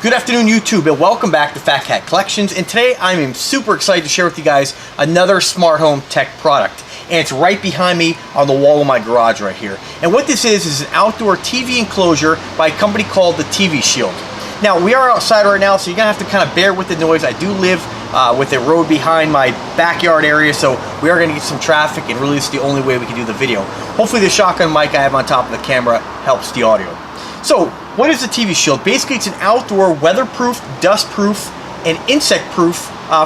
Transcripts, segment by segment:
Good afternoon, YouTube, and welcome back to Fat Cat Collections. And today I'm super excited to share with you guys another smart home tech product. And it's right behind me on the wall of my garage right here. And what this is an outdoor TV enclosure by a company called the TV Shield. Now, we are outside right now, so you're gonna have to kind of bear with the noise. I do live with a road behind my backyard area, so we are gonna get some traffic, and really it's the only way we can do the video. Hopefully the shotgun mic I have on top of the camera helps the audio. So, what is the TV Shield? Basically, it's an outdoor weatherproof, dustproof, and insect-proof,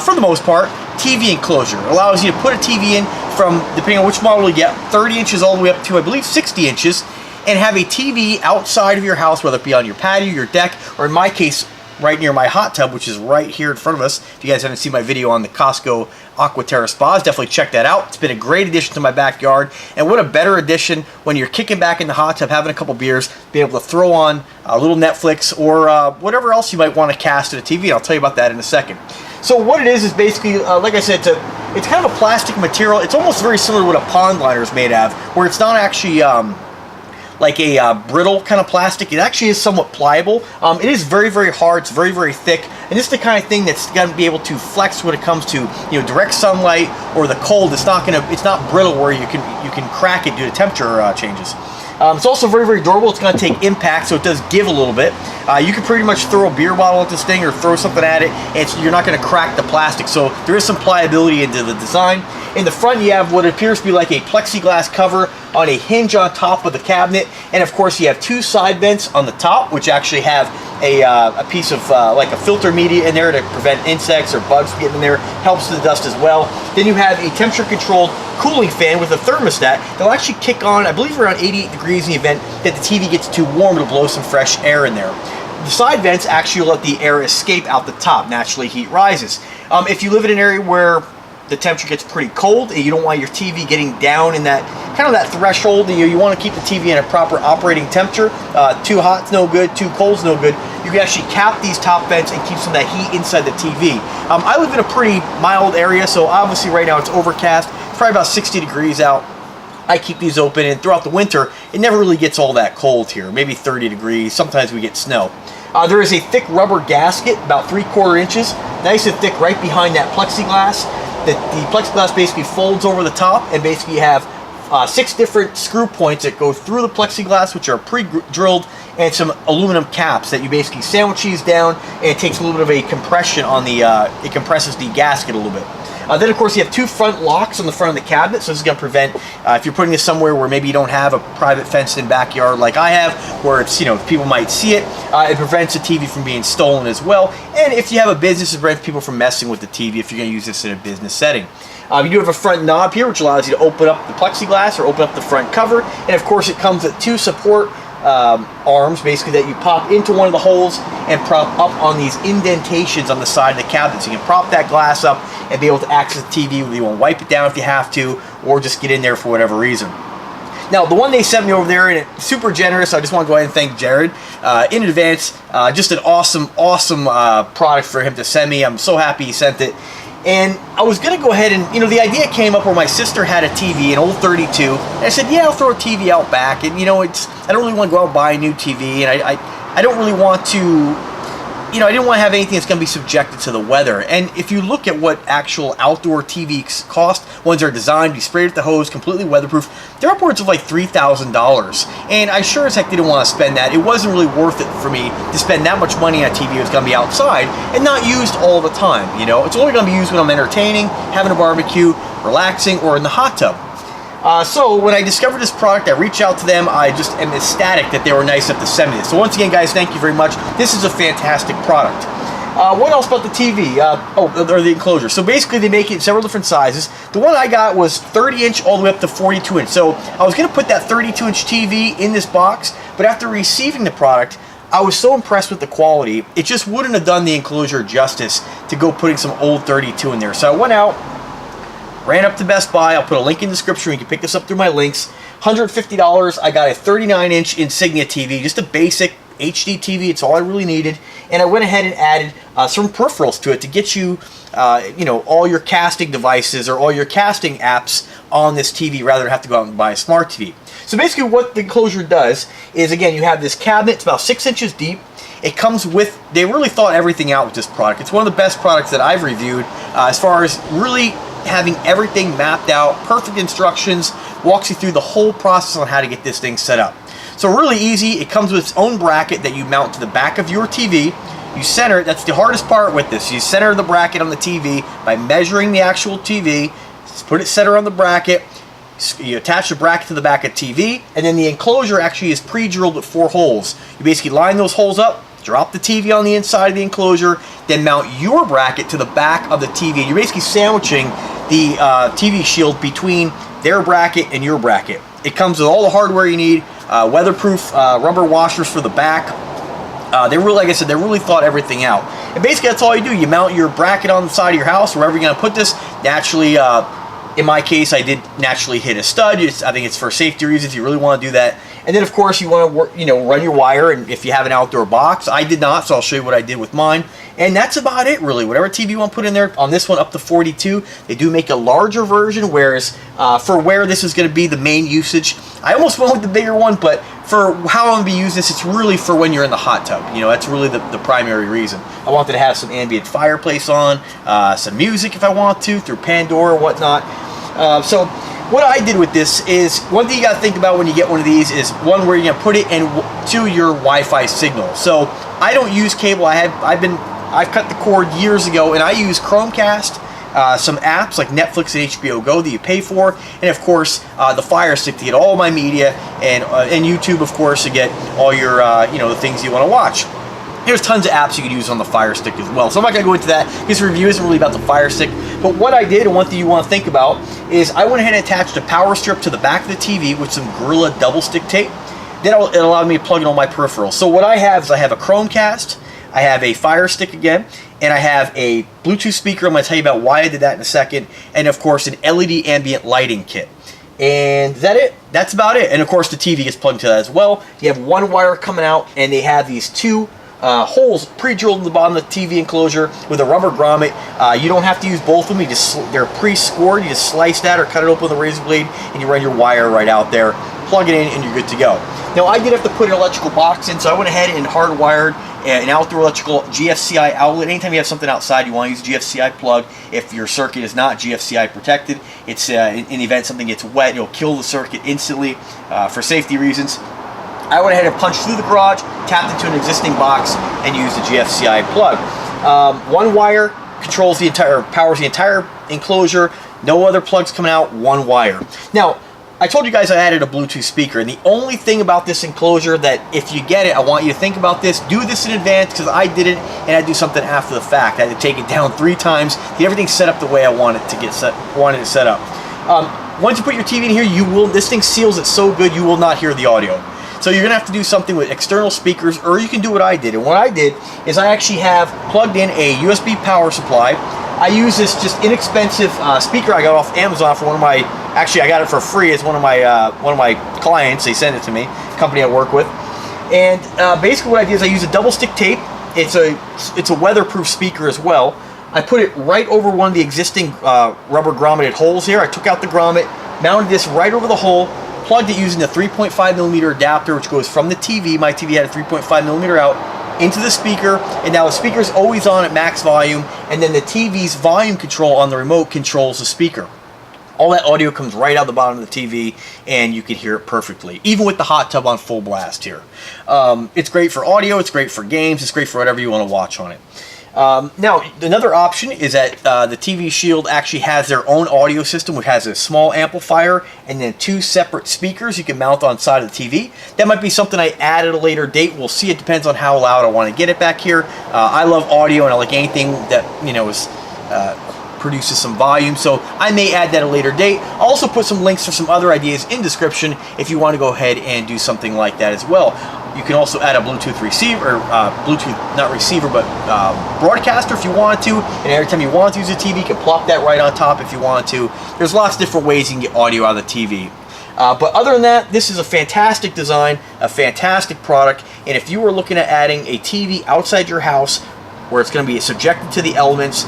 for the most part, TV enclosure. It allows you to put a TV in from, depending on which model you get, 30 inches all the way up to, I believe, 60 inches, and have a TV outside of your house, whether it be on your patio, your deck, or in my case, right near my hot tub, which is right here in front of us. If you guys haven't seen my video on the Costco Aquaterra spas, definitely check that out. It's been a great addition to my backyard, and what a better addition when you're kicking back in the hot tub, having a couple beers, being able to throw on a little Netflix or whatever else you might want to cast at a TV. I'll tell you about that in a second. So what it is basically, like I said, it's kind of a plastic material. It's almost very similar to what a pond liner is made of, where it's not actually like a brittle kind of plastic. It actually is somewhat pliable. It is very, very hard. It's very, very thick, and this is the kind of thing that's going to be able to flex when it comes to direct sunlight or the cold. It's not brittle where you can crack it due to temperature changes. It's also very, very durable. It's going to take impact, so it does give a little bit. You can pretty much throw a beer bottle at this thing or throw something at it, and you're not going to crack the plastic. So there is some pliability into the design. In the front, you have what appears to be like a plexiglass cover on a hinge on top of the cabinet, and of course you have two side vents on the top, which actually have a piece of like a filter media in there to prevent insects or bugs from getting in there. Helps the dust as well. Then you have a temperature controlled cooling fan with a thermostat that'll actually kick on, I believe, around 88 degrees in the event that the TV gets too warm to blow some fresh air in there. The side vents actually let the air escape out the top. Naturally, heat rises. If you live in an area where the temperature gets pretty cold and you don't want your TV getting down in that kind of that threshold, you want to keep the TV in a proper operating temperature. Too hot's no good, too cold's no good. You can actually cap these top vents and keep some of that heat inside the TV. I live in a pretty mild area, so obviously right now it's overcast. It's probably about 60 degrees out. I keep these open, and throughout the winter it never really gets all that cold here, maybe 30 degrees. Sometimes we get snow. There is a thick rubber gasket, about 3/4 inches, nice and thick, right behind that plexiglass. The plexiglass basically folds over the top, and basically you have 6 different screw points that go through the plexiglass, which are pre-drilled, and some aluminum caps that you basically sandwich these down, and it takes a little bit of a compression on the, it compresses the gasket a little bit. Then of course you have 2 front locks on the front of the cabinet, so this is going to prevent, if you're putting this somewhere where maybe you don't have a private fenced-in backyard like I have, where it's, people might see it, it prevents the TV from being stolen as well. And if you have a business, it prevents people from messing with the TV if you're going to use this in a business setting. You do have a front knob here, which allows you to open up the plexiglass or open up the front cover, and of course it comes with 2 support arms, basically, that you pop into one of the holes and prop up on these indentations on the side of the cabinet. So you can prop that glass up and be able to access the TV, whether you want to wipe it down if you have to, or just get in there for whatever reason. Now, the one they sent me over there, and it's super generous, I just want to go ahead and thank Jared in advance. Just an awesome product for him to send me. I'm so happy he sent it. And I was going to go ahead and, the idea came up where my sister had a TV, an old 32, and I said, yeah, I'll throw a TV out back, and, I don't really want to go out and buy a new TV, and I don't really want to, I didn't want to have anything that's going to be subjected to the weather. And if you look at what actual outdoor TVs cost, ones that are designed to be sprayed with the hose, completely weatherproof, they're upwards of like $3,000. And I sure as heck didn't want to spend that. It wasn't really worth it for me to spend that much money on a TV that's going to be outside and not used all the time. It's only going to be used when I'm entertaining, having a barbecue, relaxing, or in the hot tub. So when I discovered this product, I reached out to them. I just am ecstatic that they were nice enough to send me this. So once again, guys, thank you very much. This is a fantastic product. What else about the TV? Or the enclosure. So basically, they make it in several different sizes. The one I got was 30-inch all the way up to 42-inch. So I was going to put that 32-inch TV in this box, but after receiving the product, I was so impressed with the quality, it just wouldn't have done the enclosure justice to go putting some old 32 in there. So I went out, ran up to Best Buy. I'll put a link in the description. You can pick this up through my links. $150. I got a 39-inch Insignia TV, just a basic HD TV. It's all I really needed. And I went ahead and added some peripherals to it to get you, all your casting devices or all your casting apps on this TV rather than have to go out and buy a smart TV. So basically what the enclosure does is, again, you have this cabinet. It's about 6 inches deep. It comes with, they really thought everything out with this product. It's one of the best products that I've reviewed as far as really having everything mapped out, perfect instructions, walks you through the whole process on how to get this thing set up. So really easy. It comes with its own bracket that you mount to the back of your TV. You center it. That's the hardest part with this. You center the bracket on the TV by measuring the actual TV. Just put it center on the bracket. You attach the bracket to the back of TV, and then the enclosure actually is pre-drilled with 4 holes. You basically line those holes up, drop the TV on the inside of the enclosure, then mount your bracket to the back of the TV. You're basically sandwiching the TV shield between their bracket and your bracket. It comes with all the hardware you need, weatherproof rubber washers for the back. They really, like I said, they really thought everything out. And basically that's all you do. You mount your bracket on the side of your house, wherever you're going to put this. Naturally, in my case, I did naturally hit a stud. I think it's for safety reasons. You really want to do that. And then, of course, you want to work, run your wire. And if you have an outdoor box, I did not, so I'll show you what I did with mine. And that's about it, really. Whatever TV you want to put in there. On this one, up to 42. They do make a larger version, whereas for where this is going to be the main usage, I almost went with the bigger one, but for how I'm going to be using this, it's really for when you're in the hot tub. That's really the primary reason. I wanted to have some ambient fireplace on, some music if I want to, through Pandora or whatnot. So what I did with this is, one thing you got to think about when you get one of these is, one, where you're going to put it to your Wi-Fi signal. So I don't use cable. I've cut the cord years ago, and I use Chromecast, some apps like Netflix and HBO Go that you pay for, and of course the Fire Stick to get all my media, and YouTube, of course, to get all your the things you want to watch. There's tons of apps you can use on the Fire Stick as well. So I'm not going to go into that. This review isn't really about the Fire Stick. But what I did, and one thing you want to think about, is I went ahead and attached a power strip to the back of the TV with some Gorilla double stick tape. Then it allowed me to plug in all my peripherals. So what I have is I have a Chromecast, I have a Fire Stick again, and I have a Bluetooth speaker. I'm going to tell you about why I did that in a second. And of course, an LED ambient lighting kit. And is that it? That's about it. And of course, the TV gets plugged into that as well. You have one wire coming out, and they have these 2 holes pre-drilled in the bottom of the TV enclosure with a rubber grommet. You don't have to use both of them. They're pre-scored. You just slice that or cut it open with a razor blade, and you run your wire right out there, plug it in, and you're good to go. Now, I did have to put an electrical box in, so I went ahead and hardwired an outdoor electrical GFCI outlet. Anytime you have something outside, you want to use a GFCI plug. If your circuit is not GFCI protected, it's in the event something gets wet, it'll kill the circuit instantly for safety reasons. I went ahead and punched through the garage, tapped into an existing box, and used the GFCI plug. One wire controls the powers the entire enclosure. No other plugs coming out. One wire. Now, I told you guys I added a Bluetooth speaker, and the only thing about this enclosure that, if you get it, I want you to think about this. Do this in advance, because I did it, and I do something after the fact. I had to take it down 3 times, get everything set up the way I wanted it set up. Once you put your TV in here, this thing seals it so good you will not hear the audio. So you're going to have to do something with external speakers, or you can do what I did. And what I did is I actually have plugged in a USB power supply. I use this just inexpensive speaker I got off Amazon for one of my, actually I got it for free as one of my clients. They sent it to me, company I work with. And basically what I did is I use a double stick tape. It's a weatherproof speaker as well. I put it right over one of the existing rubber grommeted holes here. I took out the grommet, mounted this right over the hole, plugged it using the 3.5mm adapter, which goes from the TV. My TV had a 3.5mm out into the speaker, and now the speaker is always on at max volume, and then the TV's volume control on the remote controls the speaker. All that audio comes right out the bottom of the TV, and you can hear it perfectly, even with the hot tub on full blast here. It's great for audio, it's great for games, it's great for whatever you want to watch on it. Now, another option is that the TV Shield actually has their own audio system, which has a small amplifier and then 2 separate speakers you can mount on the side of the TV. That might be something I add at a later date. We'll see. It depends on how loud I want to get it back here. I love audio, and I like anything that produces some volume, so I may add that at a later date. I'll also put some links for some other ideas in description if you want to go ahead and do something like that as well. You can also add a Bluetooth receiver, not receiver, but broadcaster if you wanted to, and every time you want to use a TV, you can plop that right on top if you wanted to. There's lots of different ways you can get audio out of the TV. But other than that, this is a fantastic design, a fantastic product, and if you were looking at adding a TV outside your house where it's going to be subjected to the elements,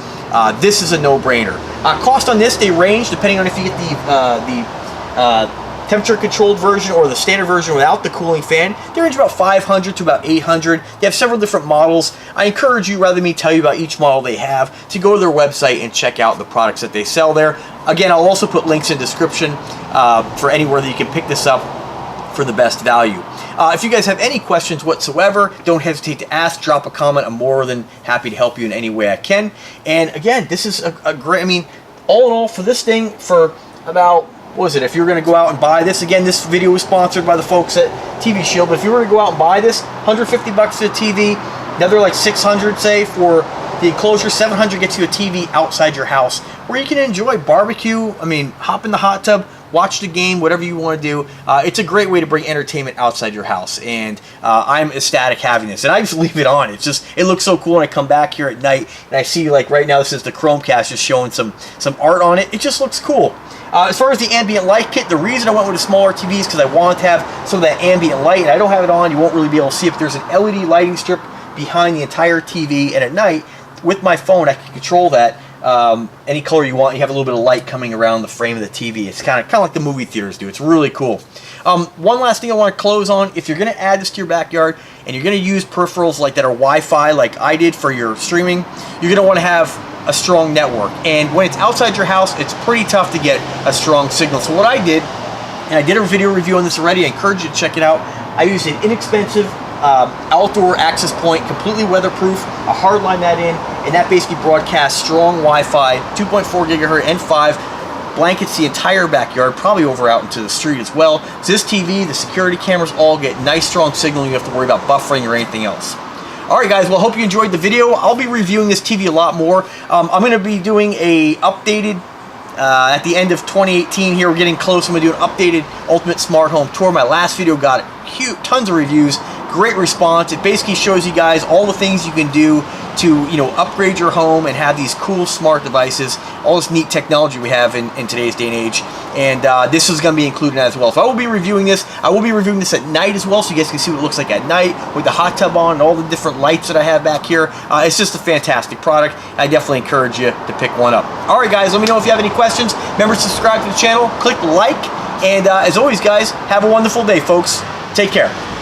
this is a no-brainer. Cost on this, they range depending on if you get the temperature controlled version or the standard version without the cooling fan. They range about 500 to about 800. They have several different models. I encourage you, rather than me tell you about each model they have, to go to their website and check out the products that they sell there. Again, I'll also put links in the description for anywhere that you can pick this up for the best value. If you guys have any questions whatsoever, don't hesitate to ask, drop a comment. I'm more than happy to help you in any way I can. And again, this is a great, I mean, all in all, for this thing, for about, what was it, if you're going to go out and buy this, again, this video was sponsored by the folks at TV Shield, but if you were to go out and buy this, 150 bucks for the TV, another like 600, say, for the Enclosure, 700 gets you a TV outside your house where you can enjoy barbecue, I mean, hop in the hot tub, watch the game, whatever you want to do. It's a great way to bring entertainment outside your house, and I'm ecstatic having this. And I just leave it on. It's just, it looks so cool when I come back here at night and I see, like right now, this is the Chromecast just showing some art on it. It just looks cool. As far as the Ambient Light Kit, the reason I went with a smaller TV is because I wanted to have some of that ambient light, and I don't have it on. You won't really be able to see it. There's an LED lighting strip behind the entire TV, and at night, with my phone, I can control that. Any color you want. You have a little bit of light coming around the frame of the TV. It's kind of like the movie theaters do. It's really cool. One last thing I want to close on. If you're going to add this to your backyard and you're going to use peripherals like that are Wi-Fi like I did for your streaming, you're going to want to have a strong network. And when it's outside your house, it's pretty tough to get a strong signal. So what I did, and I did a video review on this already, I encourage you to check it out. I used an inexpensive outdoor access point, completely weatherproof. I hardline that in, and that basically broadcasts strong Wi-Fi, 2.4 gigahertz and 5, blankets the entire backyard, probably over out into the street as well. So this TV, the security cameras all get nice strong signal. You don't have to worry about buffering or anything else. Alright guys, well, hope you enjoyed the video. I'll be reviewing this TV a lot more. I'm going to be doing a updated at the end of 2018 here. We're getting close. I'm going to do an updated Ultimate Smart Home Tour. My last video got tons of reviews. Great response. It basically shows you guys all the things you can do to, you know, upgrade your home and have these cool smart devices, all this neat technology we have in today's day and age. And this is going to be included as well. So I will be reviewing this. I will be reviewing this at night as well, so you guys can see what it looks like at night with the hot tub on and all the different lights that I have back here. It's just a fantastic product. I definitely encourage you to pick one up. All right, guys, let me know if you have any questions. Remember to subscribe to the channel, click like, and as always, guys, have a wonderful day, folks. Take care.